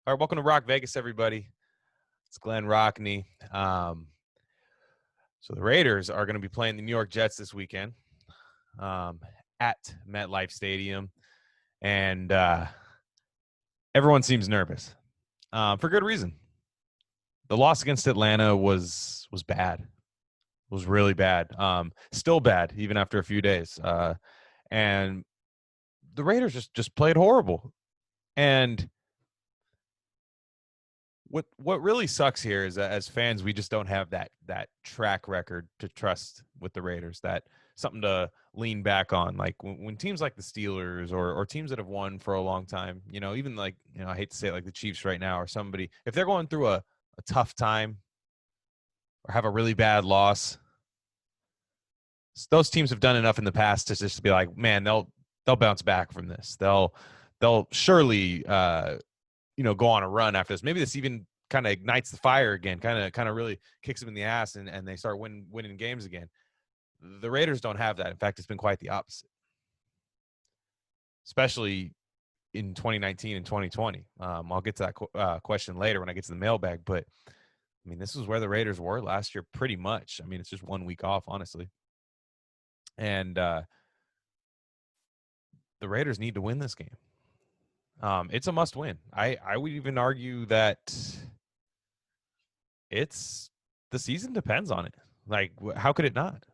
All right, welcome to Rock Vegas, everybody. It's Glen Rockney. So the Raiders are going to be playing the New York Jets this weekend at MetLife Stadium, and everyone seems nervous for good reason. The loss against Atlanta was bad. It was really bad. Still bad, even after a few days. And the Raiders just played horrible. And what really sucks here is that as fans, we just don't have that track record to trust with the Raiders, that something to lean back on. Like when teams like the Steelers or teams that have won for a long time, even like, I hate to say it, like the Chiefs right now or somebody, if they're going through a tough time or have a really bad loss, those teams have done enough in the past to just be like, man, they'll bounce back from this. They'll surely go on a run after this. Maybe this even kind of ignites the fire again, kind of really kicks them in the ass, and they start winning games again. The Raiders don't have that. In fact, it's been quite the opposite, especially in 2019 and 2020. I'll get to that question later when I get to the mailbag, but I mean, this is where the Raiders were last year pretty much. I mean, it's just 1 week off, honestly. And the Raiders need to win this game. It's a must win. I would even argue that the season depends on it. Like, how could it not?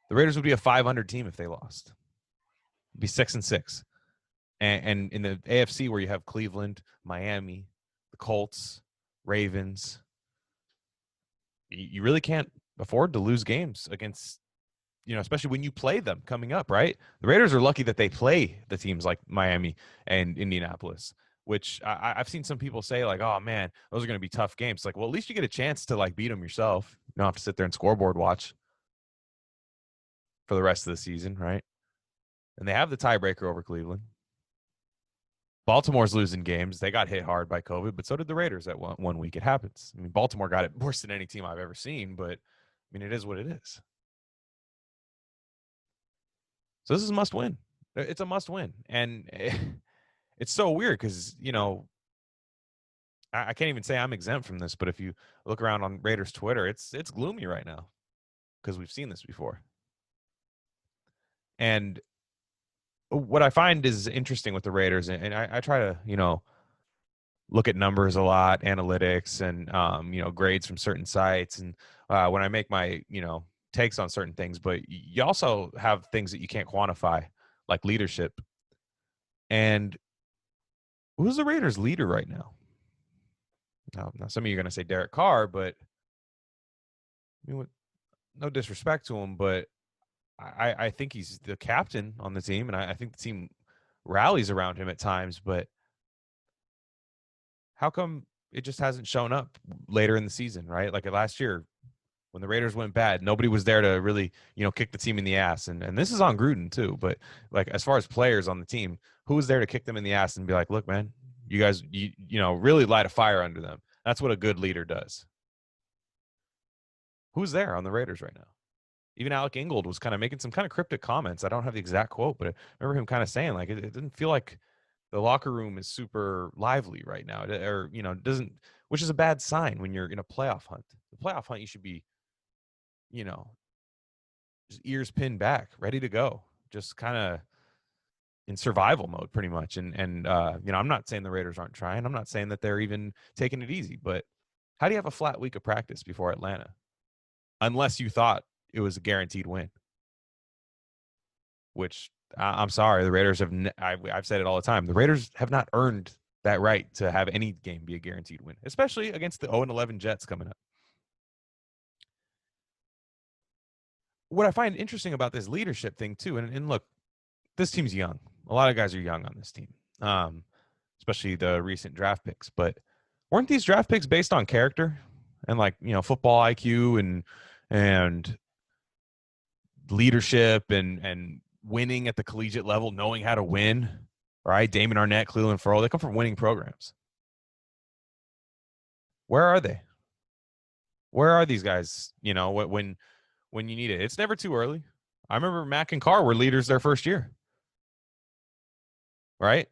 The Raiders would be a 500 team if they lost. It'd be 6-6. And in the AFC, where you have Cleveland, Miami, the Colts, Ravens, you really can't afford to lose games against, especially when you play them coming up, right? The Raiders are lucky that they play the teams like Miami and Indianapolis, which I've seen some people say like, oh man, those are going to be tough games. Like, well, at least you get a chance to like beat them yourself. You don't have to sit there and scoreboard watch for the rest of the season, right? And they have the tiebreaker over Cleveland. Baltimore's losing games. They got hit hard by COVID, but so did the Raiders at one week. It happens. I mean, Baltimore got it worse than any team I've ever seen, but I mean, it is what it is. So this is a must win. It's a must win. And it's so weird because, I can't even say I'm exempt from this, but if you look around on Raiders Twitter, it's gloomy right now because we've seen this before. And what I find is interesting with the Raiders, and I try to, look at numbers a lot, analytics, and, grades from certain sites. And when I make my, takes on certain things, but you also have things that you can't quantify, like leadership. And who's the Raiders leader right now? Now some of you are going to say Derek Carr, but I mean, no disrespect to him, but I think he's the captain on the team, and I think the team rallies around him at times, but how come it just hasn't shown up later in the season, right? Like last year when the Raiders went bad, nobody was there to really, kick the team in the ass. And this is on Gruden too, but like as far as players on the team, who was there to kick them in the ass and be like, look, man, you guys, really light a fire under them. That's what a good leader does. Who's there on the Raiders right now? Even Alec Ingold was kind of making some kind of cryptic comments. I don't have the exact quote, but I remember him kind of saying like, it didn't feel like the locker room is super lively right now, or, doesn't, which is a bad sign when you're in a playoff hunt. The playoff hunt, you should be, just ears pinned back, ready to go, just kind of in survival mode pretty much. And I'm not saying the Raiders aren't trying. I'm not saying that they're even taking it easy, but how do you have a flat week of practice before Atlanta? Unless you thought it was a guaranteed win, which I'm sorry, the Raiders have. I've said it all the time. The Raiders have not earned that right to have any game be a guaranteed win, especially against the 0-11 Jets coming up. What I find interesting about this leadership thing too, and look, this team's young. A lot of guys are young on this team, especially the recent draft picks. But weren't these draft picks based on character and like football IQ and leadership and winning at the collegiate level, knowing how to win, right? Damon Arnett, Cleveland Farrell, they come from winning programs. Where are they? Where are these guys, when you need it? It's never too early. I remember Mack and Carr were leaders their first year, right?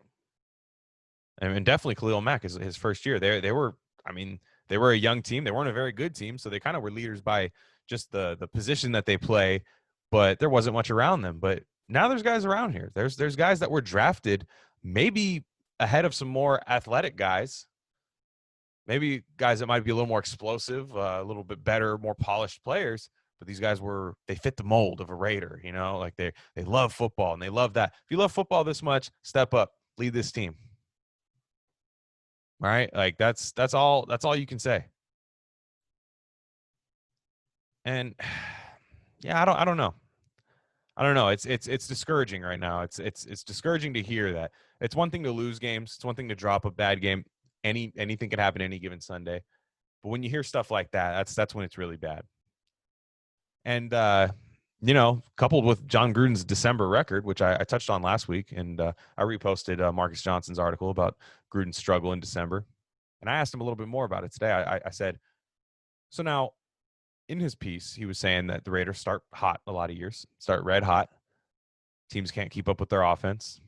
And definitely Khalil Mack is his first year. They were, I mean, they were a young team. They weren't a very good team, so they kind of were leaders by just the position that they play, but there wasn't much around them. But now there's guys around here. There's guys that were drafted maybe ahead of some more athletic guys, maybe guys that might be a little more explosive, a little bit better, more polished players. But these guys they fit the mold of a Raider, like they love football and they love that. If you love football this much, step up, lead this team. Right? Like that's all you can say. And yeah, I don't know. I don't know. It's discouraging right now. It's discouraging to hear that. It's one thing to lose games. It's one thing to drop a bad game. Anything could happen any given Sunday. But when you hear stuff like that, that's when it's really bad. And coupled with John Gruden's December record, which I touched on last week, and I reposted Marcus Johnson's article about Gruden's struggle in December. And I asked him a little bit more about it today. I said, so now in his piece, he was saying that the Raiders start hot a lot of years, start red hot. Teams can't keep up with their offense.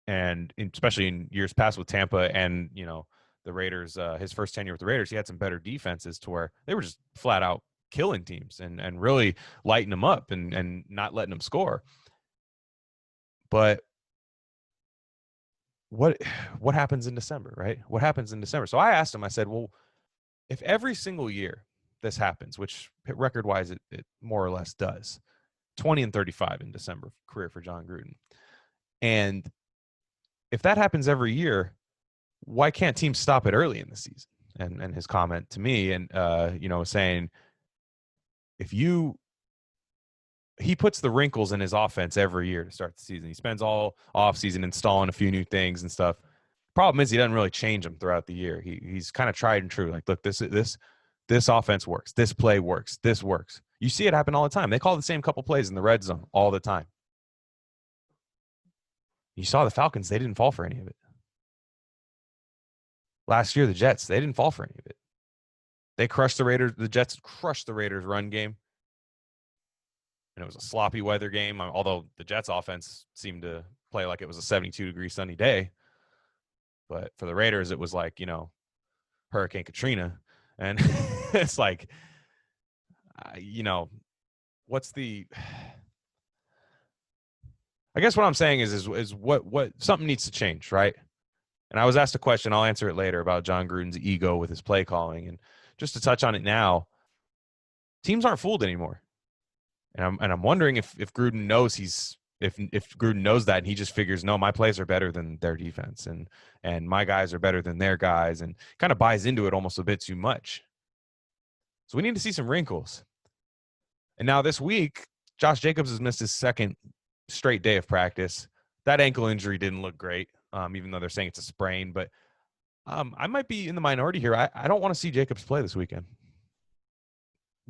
And especially in years past with Tampa and, the Raiders, his first tenure with the Raiders, he had some better defenses to where they were just flat out killing teams and really lighting them up and not letting them score. But what happens in December, right? What happens in December? So I asked him, I said, well, if every single year this happens, which record-wise it more or less does, 20-35 in December career for John Gruden. And if that happens every year, why can't teams stop it early in the season? And his comment to me, and saying, he puts the wrinkles in his offense every year to start the season. He spends all offseason installing a few new things and stuff. Problem is he doesn't really change them throughout the year. He's kind of tried and true. Like, look, this offense works. This play works. This works. You see it happen all the time. They call the same couple plays in the red zone all the time. You saw the Falcons. They didn't fall for any of it. Last year, the Jets, they didn't fall for any of it. They crushed the Raiders. The Jets crushed the Raiders' run game. And it was a sloppy weather game, although the Jets' offense seemed to play like it was a 72-degree sunny day. But for the Raiders, it was like, Hurricane Katrina. And it's like, what's the – I guess what I'm saying is what something needs to change, right? And I was asked a question, I'll answer it later, about John Gruden's ego with his play calling. And just to touch on it now, teams aren't fooled anymore. And I'm wondering if Gruden knows if Gruden knows that and he just figures, no, my plays are better than their defense and my guys are better than their guys, and kind of buys into it almost a bit too much. So we need to see some wrinkles. And now this week, Josh Jacobs has missed his second straight day of practice. That ankle injury didn't look great, even though they're saying it's a sprain. But I might be in the minority here. I don't want to see Jacobs play this weekend.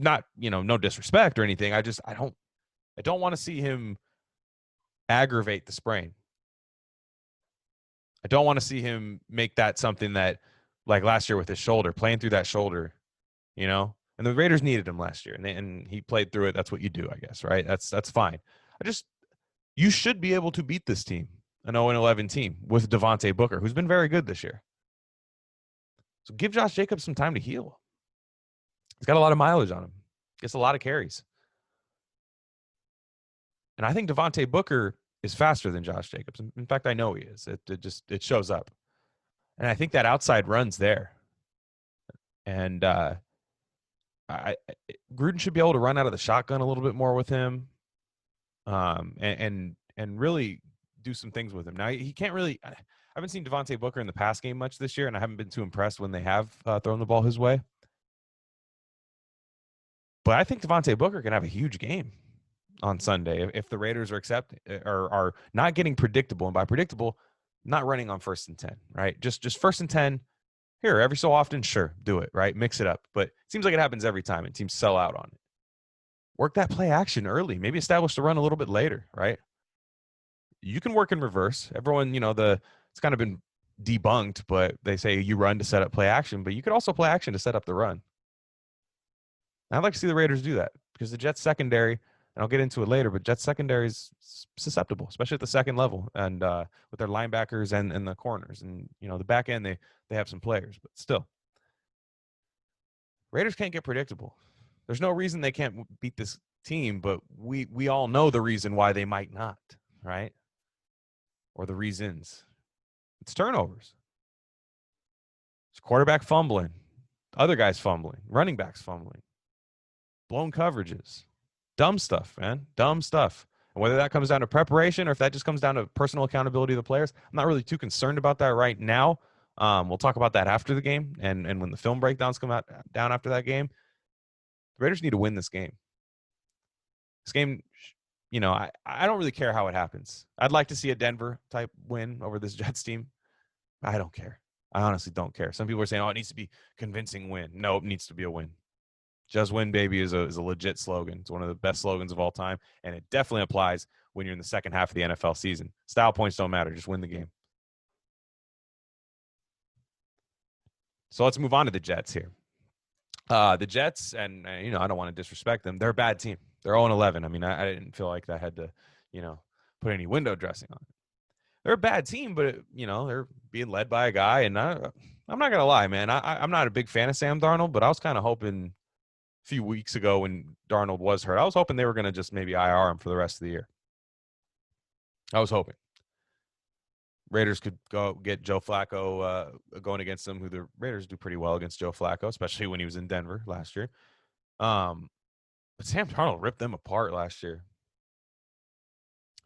Not, no disrespect or anything. I don't want to see him aggravate the sprain. I don't want to see him make that something that, like last year with his shoulder, playing through that shoulder, And the Raiders needed him last year, and he played through it. That's what you do, I guess, right? That's fine. You should be able to beat this team, an 0-11 team with Devontae Booker, who's been very good this year. So give Josh Jacobs some time to heal. He's got a lot of mileage on him. Gets a lot of carries. And I think Devontae Booker is faster than Josh Jacobs. In fact, I know he is. It shows up. And I think that outside run's there. And Gruden should be able to run out of the shotgun a little bit more with him. And really do some things with him. Now, he can't really – I haven't seen Devontae Booker in the pass game much this year, and I haven't been too impressed when they have thrown the ball his way. But I think Devontae Booker can have a huge game on Sunday if the Raiders are not getting predictable. And by predictable, not running on 1st and 10, right? Just 1st and 10 here every so often. Sure, do it, right? Mix it up. But it seems like it happens every time, and teams sell out on it. Work that play action early. Maybe establish the run a little bit later, right? You can work in reverse. Everyone, it's kind of been debunked, but they say you run to set up play action, but you could also play action to set up the run. I'd like to see the Raiders do that because the Jets secondary, and I'll get into it later, but Jets secondary is susceptible, especially at the second level, and with their linebackers and the corners, and the back end they have some players, but still, Raiders can't get predictable. There's no reason they can't beat this team, but we all know the reason why they might not, right? Or the reasons. It's turnovers. It's quarterback fumbling, other guys fumbling, running backs fumbling, blown coverages, dumb stuff, man, dumb stuff. And whether that comes down to preparation or if that just comes down to personal accountability of the players, I'm not really too concerned about that right now. We'll talk about that after the game, and when the film breakdowns come out down after that game. The Raiders need to win this game. This game, I don't really care how it happens. I'd like to see a Denver type win over this Jets team. I don't care. I honestly don't care. Some people are saying, "Oh, it needs to be convincing win." No, it needs to be a win. Just win, baby, is a legit slogan. It's one of the best slogans of all time, and it definitely applies when you're in the second half of the NFL season. Style points don't matter. Just win the game. So let's move on to the Jets here. The Jets, and I don't want to disrespect them. They're a bad team. They're 0-11. I mean, I didn't feel like that had to, put any window dressing on it. They're a bad team, but they're being led by a guy, and I'm not gonna lie, man. I'm not a big fan of Sam Darnold, but I was kind of hoping a few weeks ago when Darnold was hurt, I was hoping they were gonna just maybe IR him for the rest of the year. I was hoping Raiders could go get Joe Flacco going against them, who the Raiders do pretty well against Joe Flacco, especially when he was in Denver last year. But Sam Darnold ripped them apart last year.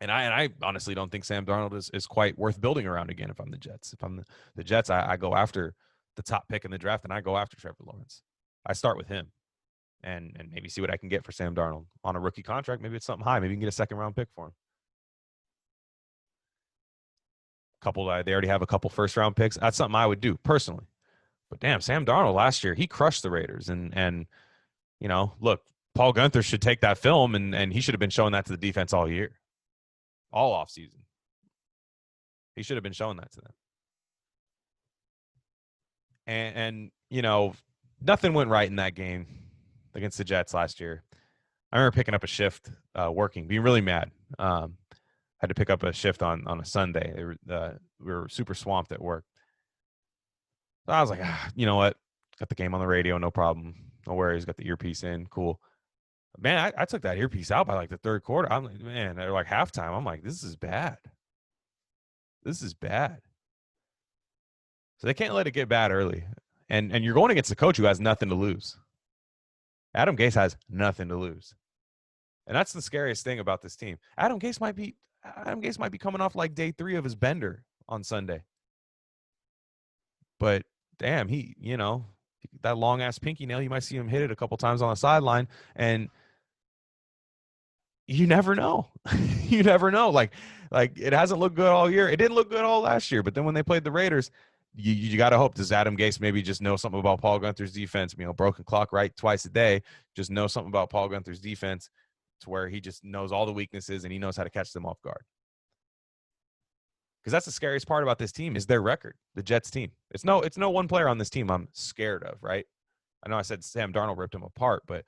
And I honestly don't think Sam Darnold is quite worth building around again if I'm the Jets. If I'm the Jets, I go after the top pick in the draft, and I go after Trevor Lawrence. I start with him and maybe see what I can get for Sam Darnold on a rookie contract. Maybe it's something high. Maybe you can get a second-round pick for him. They already have a couple first-round picks. That's something I would do personally. But damn, Sam Darnold last year, he crushed the Raiders. And look, Paul Guenther should take that film, and he should have been showing that to the defense all year. All offseason. He should have been showing that to them. And nothing went right in that game against the Jets last year. I remember picking up a shift, working, being really mad. Had to pick up a shift on a Sunday. We were super swamped at work. So I was like, you know what? Got the game on the radio, no problem. No worries. Got the earpiece in, cool. Man, I took that earpiece out by like the third quarter. I'm like, man, they're like halftime. I'm like, this is bad. This is bad. So they can't let it get bad early. And you're going against a coach who has nothing to lose. Adam Gase has nothing to lose. And that's the scariest thing about this team. Adam Gase might be coming off like day 3 of his bender on Sunday. But damn, that long ass pinky nail, you might see him hit it a couple times on the sideline, and you never know. You never know. Like it hasn't looked good all year. It didn't look good all last year, but then when they played the Raiders, you got to hope, does Adam Gase maybe just know something about Paul Guenther's defense? Broken clock right twice a day. Just know something about Paul Guenther's defense to where he just knows all the weaknesses and he knows how to catch them off guard. Because that's the scariest part about this team is their record, the Jets team. It's no one player on this team I'm scared of, right? I know I said Sam Darnold ripped him apart, but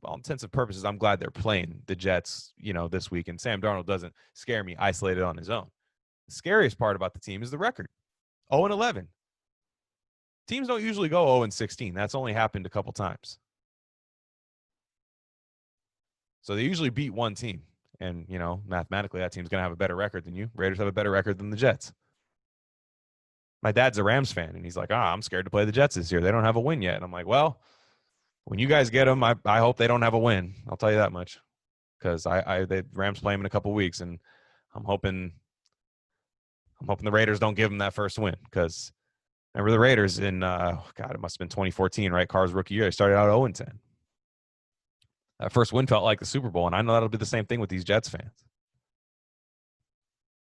all intents and purposes, I'm glad they're playing the Jets, this week. And Sam Darnold doesn't scare me isolated on his own. The scariest part about the team is the record. 0-11. Teams don't usually go 0-16. That's only happened a couple times. So they usually beat one team. And, mathematically, that team's going to have a better record than you. Raiders have a better record than the Jets. My dad's a Rams fan, and he's like, I'm scared to play the Jets this year. They don't have a win yet. And I'm like, well, when you guys get them, I hope they don't have a win. I'll tell you that much. Because the Rams play them in a couple weeks, and I'm hoping the Raiders don't give them that first win. Because remember the Raiders in, it must have been 2014, right? Carr's rookie year. They started out 0-10. That first win felt like the Super Bowl, and I know that'll be the same thing with these Jets fans.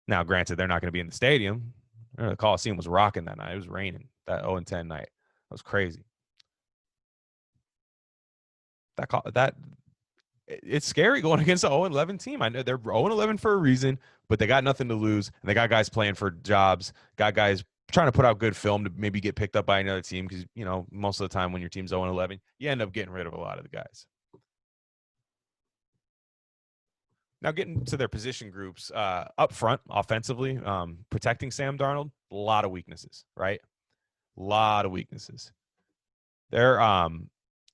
Now, granted, they're not going to be in the stadium. The Coliseum was rocking that night. It was raining that 0-10 night. That was crazy. It's scary going against an 0-11 team. I know they're 0-11 for a reason, but they got nothing to lose, and they got guys playing for jobs, got guys trying to put out good film to maybe get picked up by another team because, most of the time when your team's 0-11, you end up getting rid of a lot of the guys. Now, getting to their position groups, up front, offensively, protecting Sam Darnold, a lot of weaknesses, right? A lot of weaknesses. Their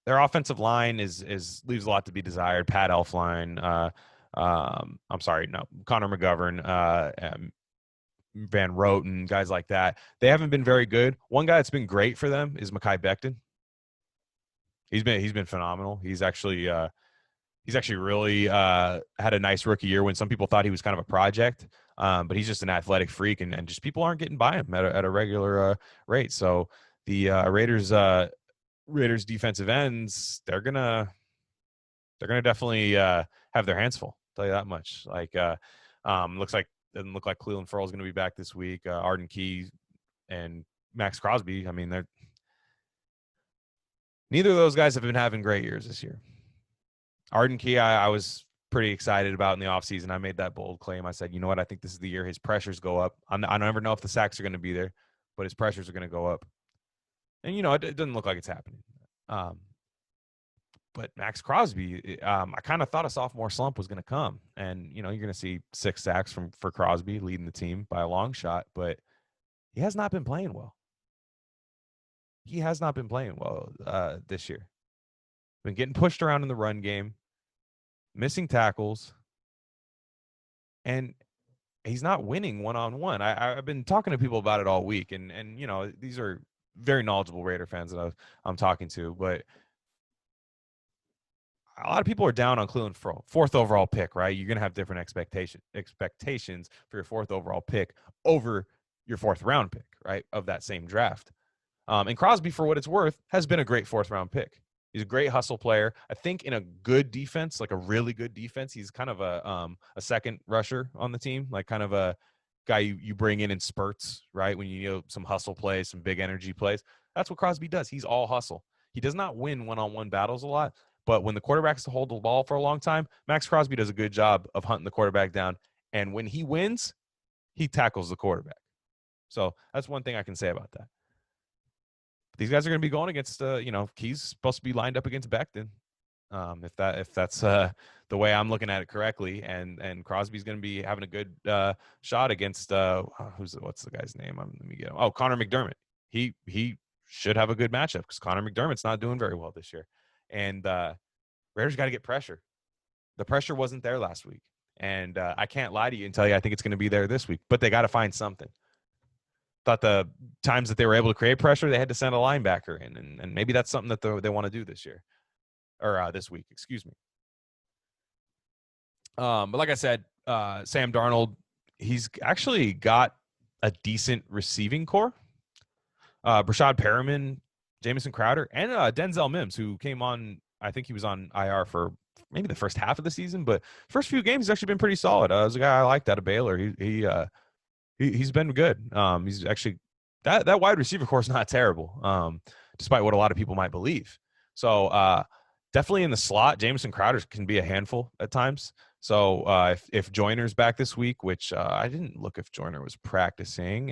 offensive line is leaves a lot to be desired. Pat Elflein, I'm sorry, no, Connor McGovern, Van Roten, guys like that. They haven't been very good. One guy that's been great for them is Mekhi Becton. He's been phenomenal. He's actually really had a nice rookie year when some people thought he was kind of a project. But he's just an athletic freak, and just people aren't getting by him at a regular rate. So the Raiders defensive ends, they're gonna definitely have their hands full. I'll tell you that much. Like looks like doesn't look like Cleveland Ferrell's gonna be back this week. Arden Key and Max Crosby. I mean, they're neither of those guys have been having great years this year. Arden Key, I was pretty excited about in the offseason. I made that bold claim. I said, you know what? I think this is the year his pressures go up. I never know if the sacks are going to be there, but his pressures are going to go up. And, it doesn't look like it's happening. But Max Crosby, I kind of thought a sophomore slump was going to come. And, you're going to see 6 sacks for Crosby leading the team by a long shot. But he has not been playing well. He has not been playing well this year. Been getting pushed around in the run game, missing tackles, and he's not winning one-on-one. I've been talking to people about it all week, and these are very knowledgeable Raider fans that I'm talking to, but a lot of people are down on Cleveland for 4th overall pick, right? You're going to have different expectations for your 4th overall pick over your 4th round pick, right, of that same draft. And Crosby, for what it's worth, has been a great 4th round pick. He's a great hustle player. I think in a good defense, like a really good defense, he's kind of a second rusher on the team, like kind of a guy you bring in spurts, right? When you need some hustle plays, some big energy plays. That's what Crosby does. He's all hustle. He does not win one-on-one battles a lot, but when the quarterback has to hold the ball for a long time, Max Crosby does a good job of hunting the quarterback down. And when he wins, he tackles the quarterback. So that's one thing I can say about that. These guys are going to be going against, Key's supposed to be lined up against Becton, if that's the way I'm looking at it correctly, and Crosby's going to be having a good shot against what's the guy's name? Let me get him. Oh, Connor McDermott. He should have a good matchup because Connor McDermott's not doing very well this year, and Raiders got to get pressure. The pressure wasn't there last week, and I can't lie to you and tell you I think it's going to be there this week, but they got to find something. Thought the times that they were able to create pressure, they had to send a linebacker in, and maybe that's something that they want to do this year, or this week, excuse me. But like I said, Sam Darnold, he's actually got a decent receiving core. Brashad Perriman, Jamison Crowder, and Denzel Mims, who came on, I think he was on IR for maybe the first half of the season, but first few games he's actually been pretty solid. As a guy I liked out of Baylor, he's been good. He's actually that wide receiver core is not terrible, despite what a lot of people might believe. So definitely in the slot, Jamison Crowder can be a handful at times. So if Joyner's back this week, which I didn't look if Joyner was practicing,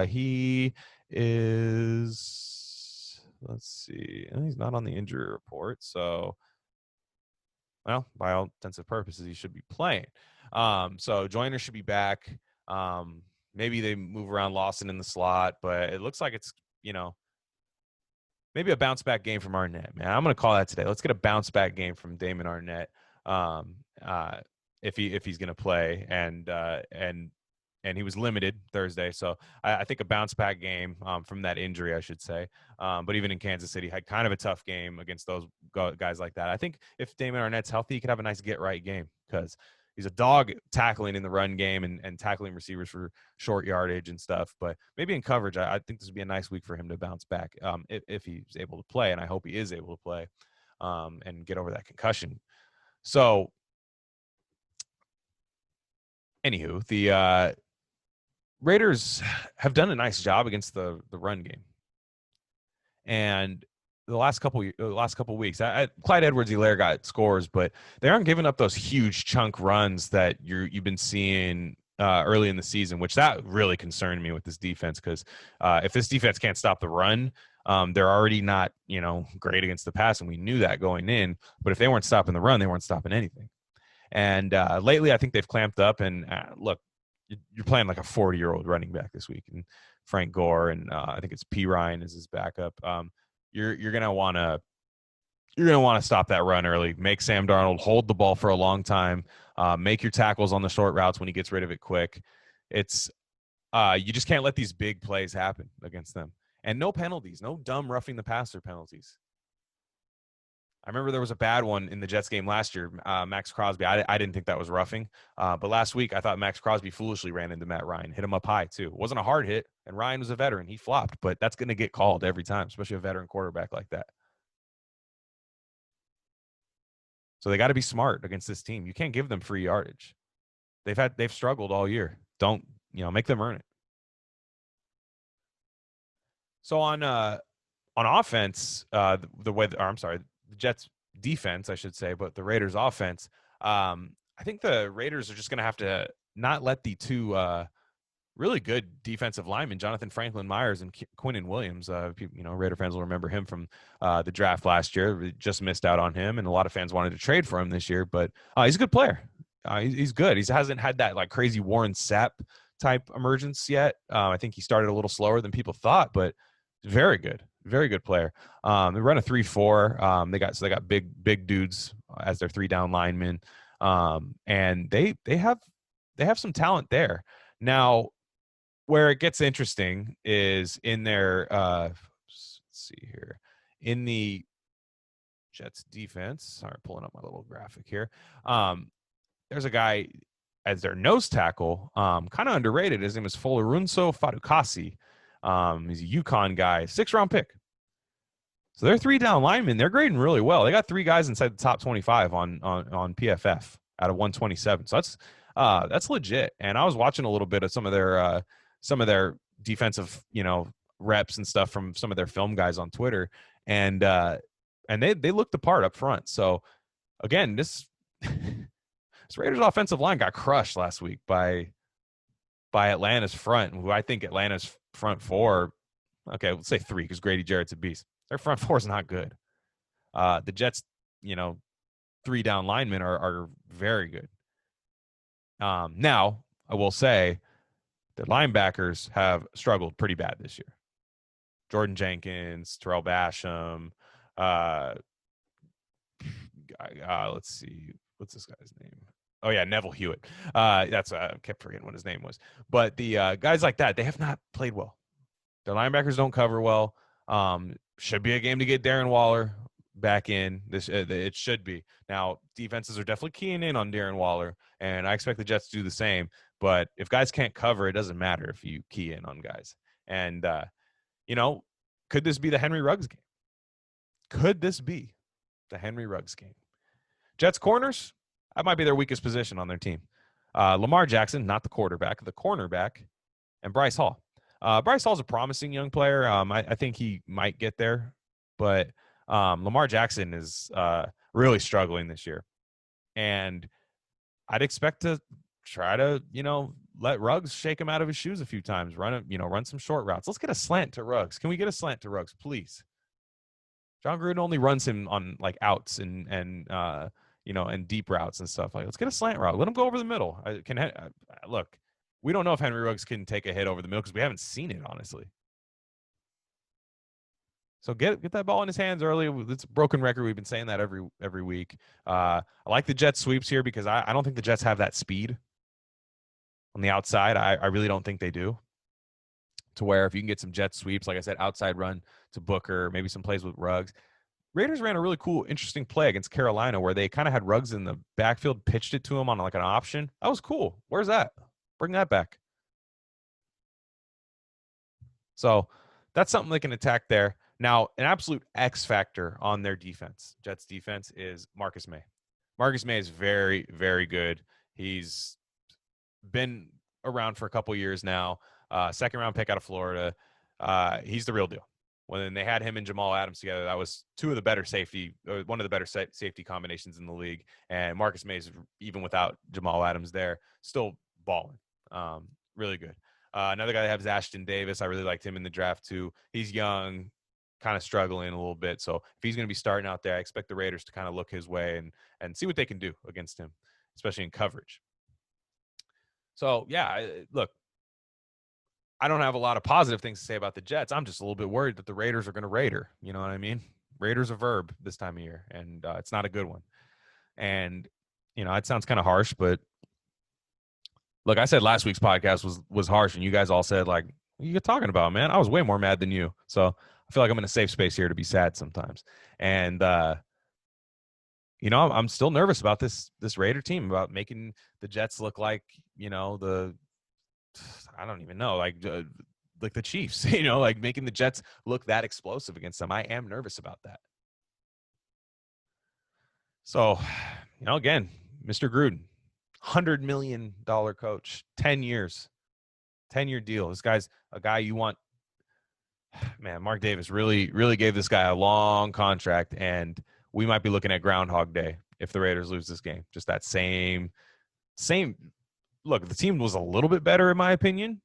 he is. Let's see, he's not on the injury report. So, well, by all intents and purposes, he should be playing. So Joyner should be back. Maybe they move around Lawson in the slot, but it looks like it's, maybe a bounce back game from Arnett, man. I'm going to call that today. Let's get a bounce back game from Damon Arnett. If he's going to play, and he was limited Thursday. So I think a bounce back game from that injury, I should say. But even in Kansas City, had kind of a tough game against those guys like that. I think if Damon Arnett's healthy, he could have a nice get right game because he's a dog tackling in the run game and tackling receivers for short yardage and stuff. But maybe in coverage, I think this would be a nice week for him to bounce back if he's able to play. And I hope he is able to play and get over that concussion. So, anywho, the Raiders have done a nice job against the run game. And the last couple weeks, Clyde Edwards-Helaire got scores, but they aren't giving up those huge chunk runs that you've been seeing early in the season, which that really concerned me with this defense because if this defense can't stop the run, they're already not great against the pass, and we knew that going in. But if they weren't stopping the run, they weren't stopping anything. And lately, I think they've clamped up. And look, you're playing like a 40-year-old running back this week, and Frank Gore, and I think it's P. Ryan is his backup. You're gonna want to stop that run early. Make Sam Darnold hold the ball for a long time. Make your tackles on the short routes when he gets rid of it quick. It's you just can't let these big plays happen against them. And no penalties, no dumb roughing the passer penalties. I remember there was a bad one in the Jets game last year. Max Crosby, I didn't think that was roughing. But last week, I thought Max Crosby foolishly ran into Matt Ryan, hit him up high, too. It wasn't a hard hit, and Ryan was a veteran. He flopped, but that's going to get called every time, especially a veteran quarterback like that. So they got to be smart against this team. You can't give them free yardage. They've struggled all year. Don't, make them earn it. So on offense, the Jets defense, I should say, but the Raiders offense, I think the Raiders are just going to have to not let the two really good defensive linemen, Jonathan Franklin Myers and Quinnen Williams. Raider fans will remember him from the draft last year. We just missed out on him, and a lot of fans wanted to trade for him this year, but he's a good player. He's good. He hasn't had that like crazy Warren Sapp type emergence yet. I think he started a little slower than people thought, but very good player. They run a 3-4. They got big dudes as their 3-down linemen, and they have some talent there. Now, where it gets interesting is in their let's see here, in the Jets defense. Sorry, pulling up my little graphic here. There's a guy as their nose tackle, kind of underrated. His name is Folorunso Fadukasi. He's a UConn guy, 6th-round pick. So they're 3-down linemen. They're grading really well. They got 3 guys inside the top 25 on PFF out of 127. So that's legit. And I was watching a little bit of some of their defensive, reps and stuff from some of their film guys on Twitter, and they looked the part up front. So again, this Raiders offensive line got crushed last week by Atlanta's front, who I think Atlanta's front 4, okay, let's say 3 because Grady Jarrett's a beast. Their front 4 is not good. The Jets, 3-down linemen are very good. Now, I will say the linebackers have struggled pretty bad this year. Jordan Jenkins, Terrell Basham, let's see, what's this guy's name? Oh yeah, Neville Hewitt. That's I kept forgetting what his name was. But the guys like that, they have not played well. Their linebackers don't cover well. Should be a game to get Darren Waller back in. It should be. Now, defenses are definitely keying in on Darren Waller, and I expect the Jets to do the same. But if guys can't cover, it doesn't matter if you key in on guys. And could this be the Henry Ruggs game? Could this be the Henry Ruggs game? Jets corners, that might be their weakest position on their team. Lamar Jackson, not the quarterback, the cornerback, and Bryce Hall. Bryce Hall's a promising young player. I think he might get there, but Lamar Jackson is really struggling this year. And I'd expect to try to, let Ruggs shake him out of his shoes a few times, run some short routes. Let's get a slant to Ruggs. Can we get a slant to Ruggs, please? John Gruden only runs him on like outs and deep routes and stuff. Like, let's get a slant route. Let him go over the middle. Look, we don't know if Henry Ruggs can take a hit over the middle because we haven't seen it, honestly. So get that ball in his hands early. It's a broken record. We've been saying that every week. I like the Jets sweeps here because I don't think the Jets have that speed on the outside. I really don't think they do. To where if you can get some jet sweeps, like I said, outside run to Booker, maybe some plays with Ruggs. Raiders ran a really cool, interesting play against Carolina where they kind of had Ruggs in the backfield, pitched it to him on like an option. That was cool. Where's that? Bring that back. So that's something they can attack there. Now, an absolute X factor on their defense, Jets defense, is Marcus May. Marcus May is very, very good. He's been around for a couple years now. 2nd-round pick out of Florida. He's the real deal. When they had him and Jamal Adams together, that was one of the better safety combinations in the league. And Marcus Mays, even without Jamal Adams there, still balling. Really good. Another guy they have is Ashton Davis. I really liked him in the draft too. He's young, kind of struggling a little bit. So if he's going to be starting out there, I expect the Raiders to kind of look his way and see what they can do against him. especially in coverage. So, yeah, look, I don't have a lot of positive things to say about the Jets. I'm just a little bit worried that the Raiders are going to Raider. You know what I mean? Raider's a verb this time of year, and it's not a good one. And, it sounds kind of harsh, but look, I said last week's podcast was harsh, and you guys all said, like, what are you talking about, man? I was way more mad than you. So I feel like I'm in a safe space here to be sad sometimes. And, I'm still nervous about this Raider team, about making the Jets look like, I don't even know, like the Chiefs, like making the Jets look that explosive against them. I am nervous about that. So, again, Mr. Gruden, $100 million coach, 10 years, 10-year deal. This guy's a guy you want. Man, Mark Davis really, really gave this guy a long contract, and we might be looking at Groundhog Day if the Raiders lose this game. Just that same. Look, the team was a little bit better, in my opinion,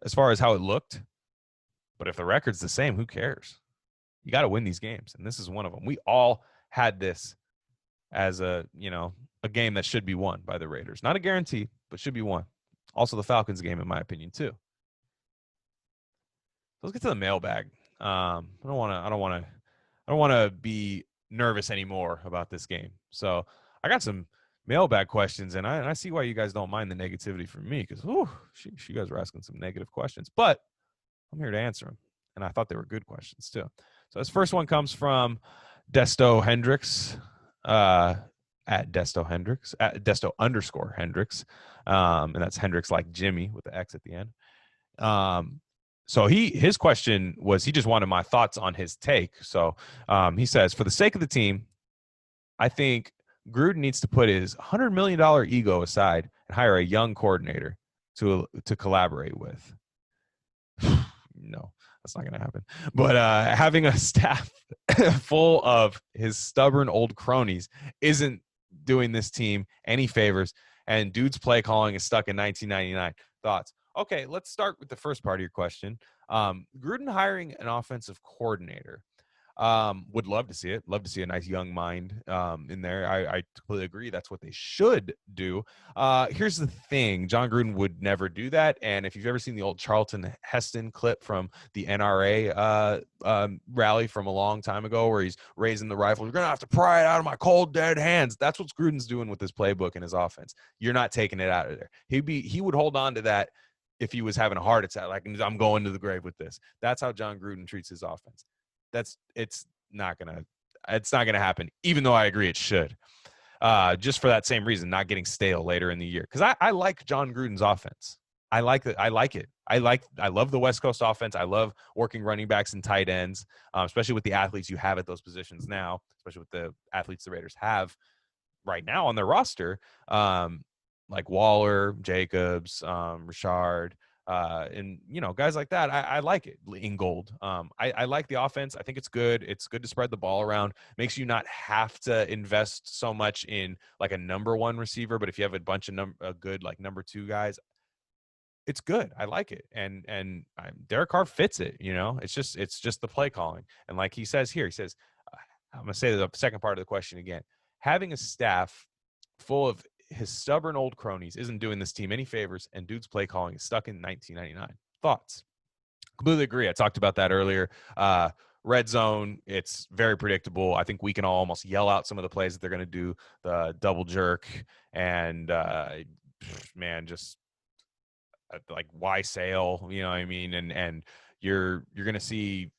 as far as how it looked. But if the record's the same, who cares? You got to win these games, and this is one of them. We all had this as a game that should be won by the Raiders. Not a guarantee, but should be won. Also, the Falcons game, in my opinion, too. Let's get to the mailbag. I don't want to be nervous anymore about this game. So I got some mailbag questions, and I see why you guys don't mind the negativity from me, because you guys were asking some negative questions, but I'm here to answer them, and I thought they were good questions too. So this first one comes from Desto Hendricks, at Desto Hendricks, at Desto_Hendricks, and that's Hendricks like Jimmy with the X at the end. So his question was, he just wanted my thoughts on his take. So he says, for the sake of the team, I think Gruden needs to put his $100 million ego aside and hire a young coordinator to collaborate with. No, that's not going to happen. But having a staff full of his stubborn old cronies isn't doing this team any favors, and dude's play calling is stuck in 1999. Thoughts? Okay, let's start with the first part of your question. Gruden hiring an offensive coordinator. Would love to see it. Love to see a nice young mind in there. I completely agree. That's what they should do. Here's the thing. John Gruden would never do that. And if you've ever seen the old Charlton Heston clip from the NRA rally from a long time ago where he's raising the rifle, you're going to have to pry it out of my cold, dead hands. That's what Gruden's doing with his playbook and his offense. You're not taking it out of there. He would hold on to that if he was having a heart attack, like, I'm going to the grave with this. That's how John Gruden treats his offense. It's not gonna happen, even though I agree it should. Just for that same reason, not getting stale later in the year. Because I like John Gruden's offense. I like it. I love the West Coast offense. I love working running backs and tight ends, especially with the athletes you have at those positions now, especially with the athletes the Raiders have right now on their roster, like Waller, Jacobs, Richard, and guys like that. I like it in gold. I like the offense. I think it's good. It's good to spread the ball around. Makes you not have to invest so much in like a number one receiver, but if you have a bunch of good like number two guys, it's good. I like it. And Derek Carr fits it. It's just the play calling. And like he says here, I'm gonna say the second part of the question again. Having a staff full of his stubborn old cronies isn't doing this team any favors, and dude's play calling is stuck in 1999. Thoughts? Completely agree. I talked about that earlier. Red zone, it's very predictable. I think we can all almost yell out some of the plays that they're going to do, the double jerk and just like why sail, you know what I mean? And you're going to see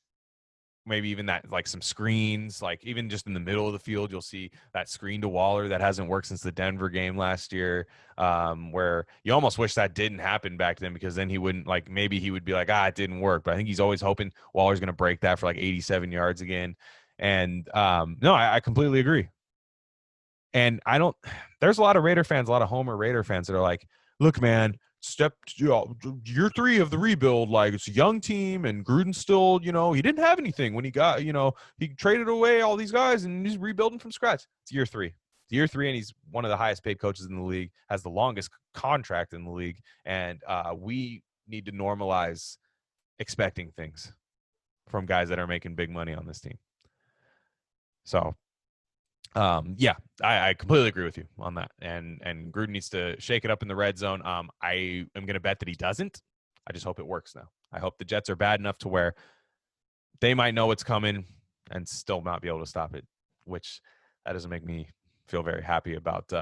maybe even that, like some screens, like even just in the middle of the field, you'll see that screen to Waller that hasn't worked since the Denver game last year, where you almost wish that didn't happen back then, because then he wouldn't, like, maybe he would be like, it didn't work. But I think he's always hoping Waller's going to break that for like 87 yards again. And no, I completely agree. And there's a lot of Raider fans, a lot of Homer Raider fans that are like, look, man, year 3 of the rebuild, like, it's a young team, and Gruden still, he didn't have anything when he got, he traded away all these guys and he's rebuilding from scratch. It's year 3. It's year 3, and he's one of the highest paid coaches in the league, has the longest contract in the league, and we need to normalize expecting things from guys that are making big money on this team. So Yeah, I completely agree with you on that. And Gruden needs to shake it up in the red zone. I am going to bet that he doesn't. I just hope it works now. I hope the Jets are bad enough to where they might know what's coming and still not be able to stop it, which that doesn't make me feel very happy about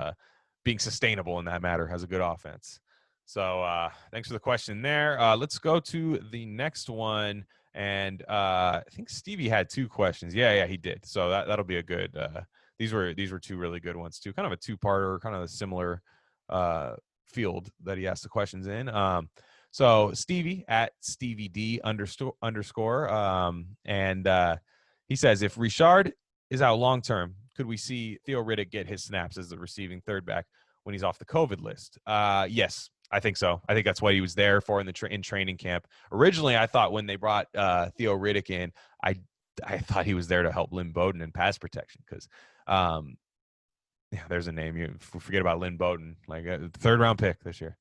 being sustainable in that matter as a good offense. So thanks for the question there. Let's go to the next one. And I think Stevie had two questions. Yeah, he did. So that'll be a good. These were two really good ones too. Kind of a two-parter, kind of a similar field that he asked the questions in. So Stevie at Stevie D underscore, and he says, if Richard is out long term, could we see Theo Riddick get his snaps as the receiving third back when he's off the COVID list? Yes, I think so. I think that's what he was there for in the in training camp. Originally, I thought when they brought Theo Riddick in, I thought he was there to help Lynn Bowden in pass protection because yeah, there's a name. You forget about Lynn Bowden, like a third round pick this year.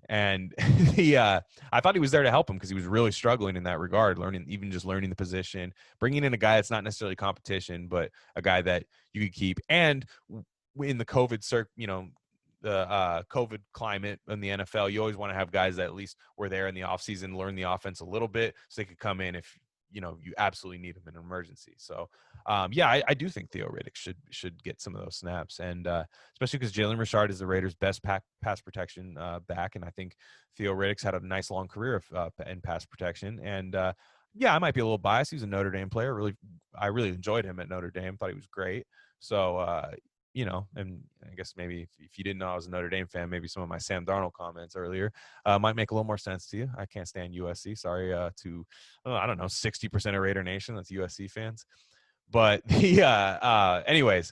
And I thought he was there to help him because he was really struggling in that regard, even just learning the position, bringing in a guy that's not necessarily competition, but a guy that you could keep. And in the COVID the COVID climate in the NFL, you always want to have guys that at least were there in the offseason, learn the offense a little bit so they could come in if you absolutely need them in an emergency. So yeah, I do think Theo Riddick should get some of those snaps, and especially because Jalen Richard is the Raiders' best pass protection back, and I think Theo Riddick's had a nice long career in pass protection. And yeah, I might be a little biased. He's a Notre Dame player. I really enjoyed him at Notre Dame. Thought he was great. So and I guess maybe if you didn't know I was a Notre Dame fan, maybe some of my Sam Darnold comments earlier might make a little more sense to you. I can't stand USC. Sorry to, I don't know, 60% of Raider Nation that's USC fans. But anyways,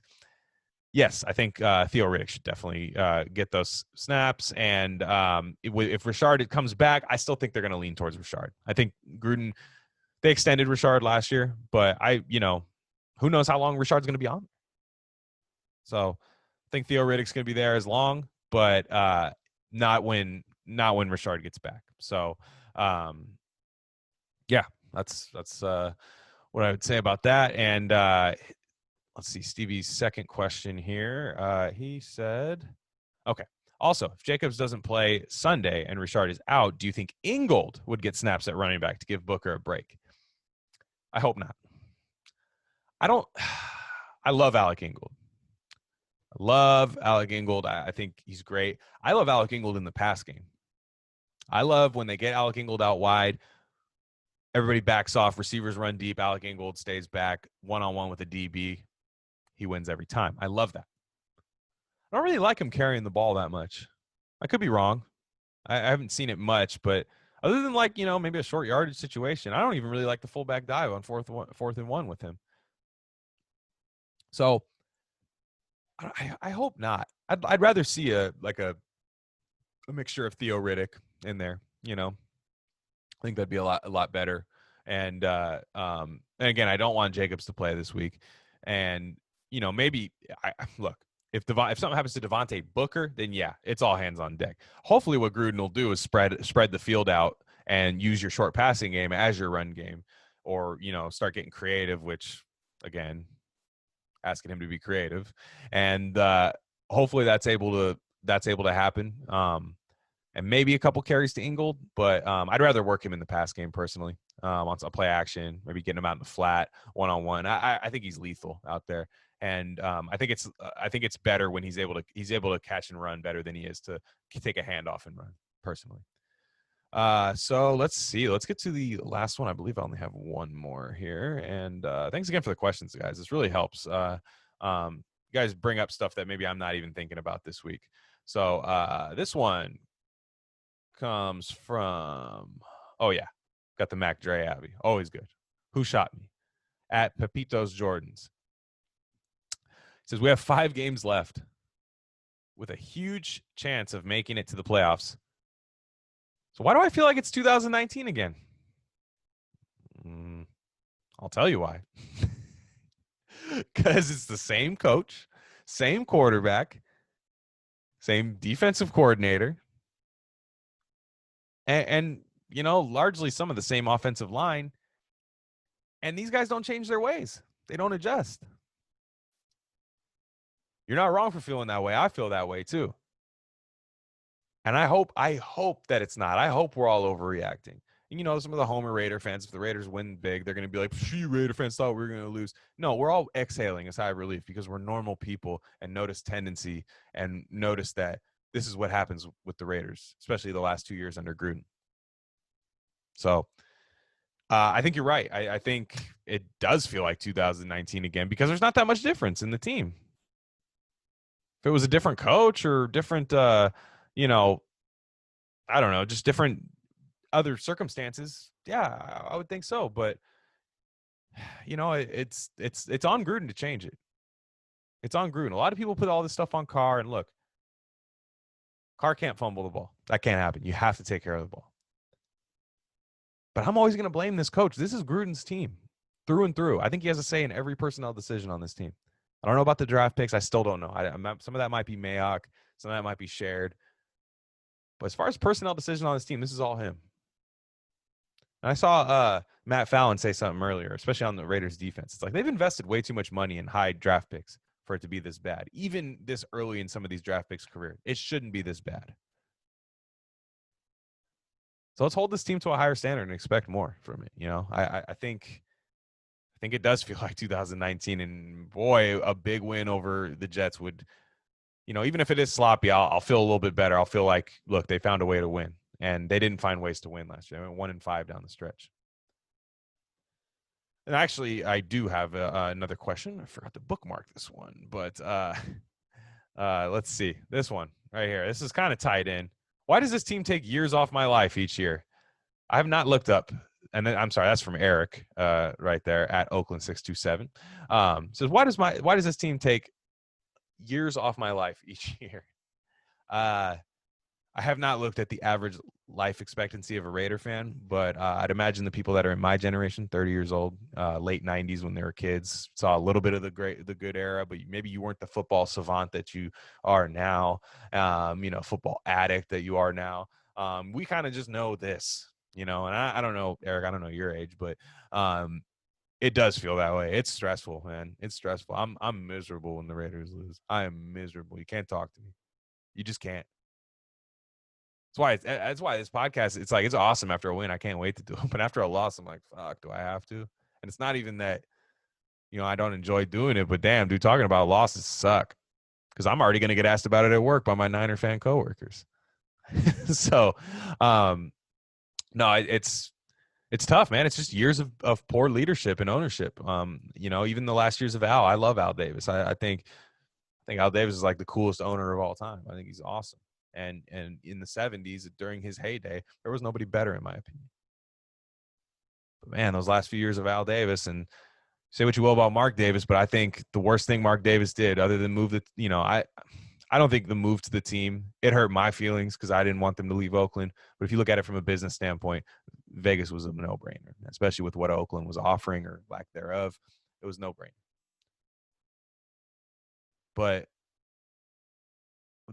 yes, I think Theo Riddick should definitely get those snaps. And if Richard comes back, I still think they're going to lean towards Richard. I think Gruden, they extended Richard last year, but who knows how long Richard's going to be on. So I think Theo Riddick's going to be there as long, but not when Richard gets back. So yeah, that's what I would say about that. And let's see, Stevie's second question here. He said, okay. Also, if Jacobs doesn't play Sunday and Richard is out, do you think Ingold would get snaps at running back to give Booker a break? I hope not. I don't. I love Alec Ingold. I think he's great. I love Alec Ingold in the pass game. I love when they get Alec Ingold out wide, everybody backs off, receivers run deep, Alec Ingold stays back one-on-one with a DB. He wins every time. I love that. I don't really like him carrying the ball that much. I could be wrong. I haven't seen it much, but other than maybe a short yardage situation, I don't even really like the fullback dive on fourth and one with him. So I hope not. I'd rather see a mixture of Theo Riddick in there. I think that'd be a lot better. And again, I don't want Jacobs to play this week. And maybe look, if something happens to Devontae Booker, then yeah, it's all hands on deck. Hopefully, what Gruden will do is spread the field out and use your short passing game as your run game, or start getting creative. Which again, asking him to be creative, and hopefully that's able to happen. And maybe a couple carries to Ingold, but I'd rather work him in the pass game personally. On a play action, maybe getting him out in the flat, one-on-one. I think he's lethal out there, and I think it's better when he's able to catch and run better than he is to take a handoff and run personally. So let's see. Let's get to the last one. I believe I only have one more here. And thanks again for the questions, guys. This really helps. You guys bring up stuff that maybe I'm not even thinking about this week. So this one comes from, oh yeah, got the Mac Dre Abbey. Always good. Who shot me? At Pepitos Jordans. It says we have 5 games left with a huge chance of making it to the playoffs. So why do I feel like it's 2019 again? I'll tell you why. Because it's the same coach, same quarterback, same defensive coordinator, and largely some of the same offensive line. And these guys don't change their ways. They don't adjust. You're not wrong for feeling that way. I feel that way too. And I hope that it's not. I hope we're all overreacting. And, some of the Homer Raider fans, if the Raiders win big, they're going to be like, "Phew, Raider fans thought we were going to lose." No, we're all exhaling a sigh of relief because we're normal people and notice tendency and notice that this is what happens with the Raiders, especially the last 2 years under Gruden. So I think you're right. I think it does feel like 2019 again because there's not that much difference in the team. If it was a different coach or different, you know, I don't know, just different other circumstances, yeah, I would think so. But it's on Gruden to change it. It's on Gruden. A lot of people put all this stuff on Carr, and look, Carr can't fumble the ball. That can't happen. You have to take care of the ball. But I'm always going to blame this coach. This is Gruden's team through and through. I think he has a say in every personnel decision on this team. I don't know about the draft picks. I still don't know. Some of that might be Mayock. Some of that might be shared. But as far as personnel decision on this team, this is all him. And I saw Matt Fallon say something earlier, especially on the Raiders defense. It's like they've invested way too much money in high draft picks for it to be this bad. Even this early in some of these draft picks' career, it shouldn't be this bad. So let's hold this team to a higher standard and expect more from it. I think it does feel like 2019, and boy, a big win over the Jets would, even if it is sloppy, I'll feel a little bit better. I'll feel like, look, they found a way to win, and they didn't find ways to win last year. I went 1-5 down the stretch. And actually, I do have another question. I forgot to bookmark this one, but let's see this one right here. This is kind of tied in. Why does this team take years off my life each year? I have not looked up. And then I'm sorry, that's from Eric, right there at Oakland627. Says why does this team take years off my life each year? I have not looked at the average life expectancy of a Raider fan, but I'd imagine the people that are in my generation, 30 years old, late 90s when they were kids, saw a little bit of the good era, but maybe you weren't the football savant that you are now, football addict that you are now. We kind of just know this, and I don't know, Eric, I don't know your age, but it does feel that way. It's stressful, man. It's stressful. I'm miserable when the Raiders lose. I am miserable. You can't talk to me. You just can't. That's why this podcast, it's like, it's awesome after a win. I can't wait to do it. But after a loss, I'm like, fuck, do I have to? And it's not even that, I don't enjoy doing it, but damn, dude, talking about losses suck. Because I'm already going to get asked about it at work by my Niner fan coworkers. So, no, it's tough, man. It's just years of poor leadership and ownership. Even the last years of Al, I love Al Davis. I think Al Davis is like the coolest owner of all time. I think he's awesome. And in the 70s, during his heyday, there was nobody better, in my opinion. But man, those last few years of Al Davis, and say what you will about Mark Davis, but I think the worst thing Mark Davis did, other than move I don't think the move to the team, it hurt my feelings because I didn't want them to leave Oakland. But if you look at it from a business standpoint, Vegas was a no-brainer, especially with what Oakland was offering or lack thereof. It was no-brainer. But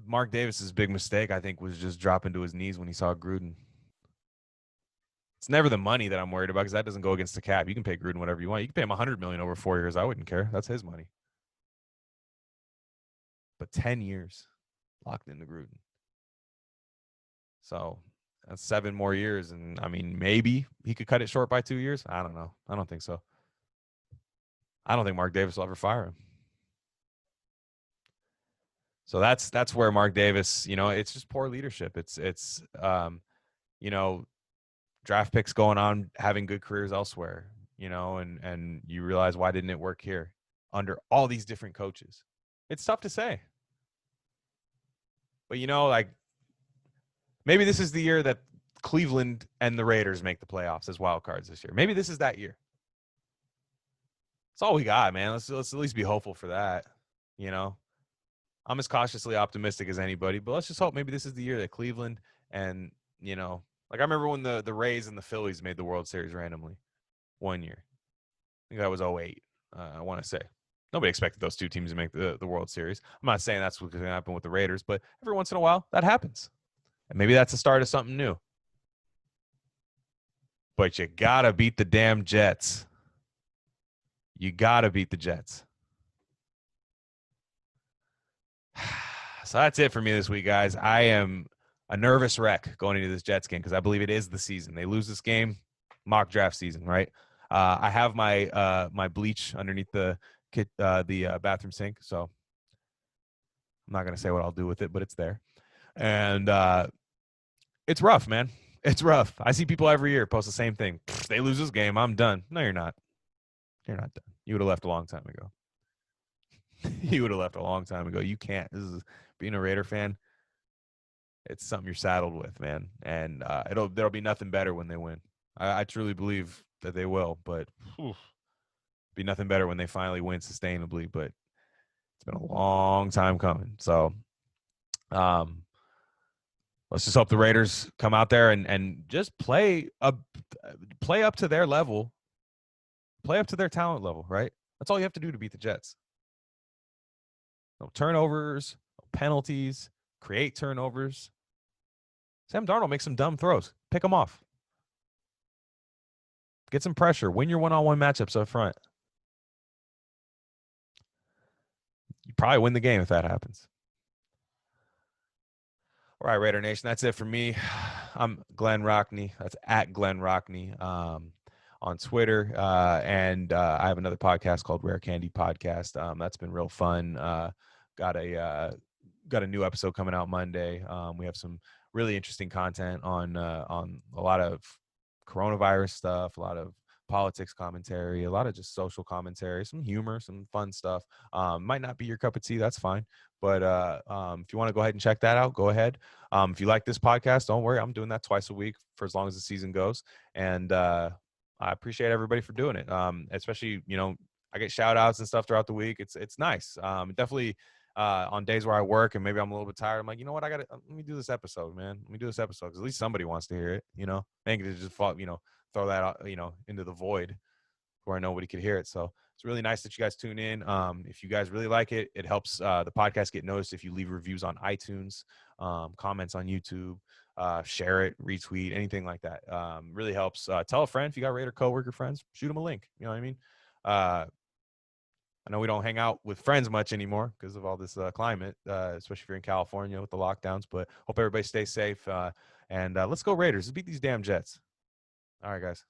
Mark Davis's big mistake, I think, was just dropping to his knees when he saw Gruden. It's never the money that I'm worried about because that doesn't go against the cap. You can pay Gruden whatever you want. You can pay him $100 million over 4 years. I wouldn't care. That's his money. But 10 years locked into Gruden. So that's 7 more years. And I mean, maybe he could cut it short by 2 years. I don't know. I don't think so. I don't think Mark Davis will ever fire him. So that's where Mark Davis, it's just poor leadership. It's draft picks going on, having good careers elsewhere, and you realize, why didn't it work here under all these different coaches? It's tough to say. But, like, maybe this is the year that Cleveland and the Raiders make the playoffs as wild cards this year. Maybe this is that year. That's all we got, man. Let's at least be hopeful for that, I'm as cautiously optimistic as anybody, but let's just hope maybe this is the year that Cleveland and, like I remember when the Rays and the Phillies made the World Series randomly one year. I think that was 08, I want to say. Nobody expected those two teams to make the World Series. I'm not saying that's what's going to happen with the Raiders, but every once in a while, that happens. And maybe that's the start of something new. But you got to beat the damn Jets. You got to beat the Jets. So that's it for me this week, guys. I am a nervous wreck going into this Jets game because I believe it is the season. They lose this game, mock draft season, right? I have my bleach underneath the bathroom sink, so I'm not gonna say what I'll do with it, but it's there, and it's rough, man. It's rough. I see people every year post the same thing. They lose this game, I'm done. No, you're not. You're not done. You would have left a long time ago. You would have left a long time ago. You can't. This is being a Raider fan. It's something you're saddled with, man. And there'll be nothing better when they win. I truly believe that they will, but be nothing better when they finally win sustainably. But it's been a long time coming. So um, let's just hope the Raiders come out there and just play up to their level, play up to their talent level, right? That's all you have to do to beat the Jets. No turnovers, no penalties, create turnovers. Sam Darnold makes some dumb throws. Pick them off. Get some pressure. Win your one-on-one matchups up front. You probably win the game if that happens. All right, Raider Nation, that's it for me. I'm Glen Rockney. That's at Glen Rockney on Twitter. And I have another podcast called Rare Candy Podcast. That's been real fun. Got a new episode coming out Monday. We have some really interesting content on a lot of coronavirus stuff, a lot of politics commentary, a lot of just social commentary, some humor, some fun stuff. Might not be your cup of tea, that's fine. But if you want to go ahead and check that out, go ahead. If you like this podcast, don't worry, I'm doing that twice a week for as long as the season goes. And I appreciate everybody for doing it. Especially, I get shout outs and stuff throughout the week. It's nice. Definitely on days where I work and maybe I'm a little bit tired, I'm like, you know what, let me do this episode, man. Let me do this episode because at least somebody wants to hear it, They can just throw that out, into the void where nobody could hear it. So it's really nice that you guys tune in. If you guys really like it, it helps the podcast get noticed if you leave reviews on iTunes, comments on YouTube, share it, retweet, anything like that. Really helps. Tell a friend if you got Raider coworker friends, shoot them a link. You know what I mean? I know we don't hang out with friends much anymore because of all this climate, especially if you're in California with the lockdowns. But hope everybody stays safe. And let's go Raiders. Let's beat these damn Jets. All right, guys.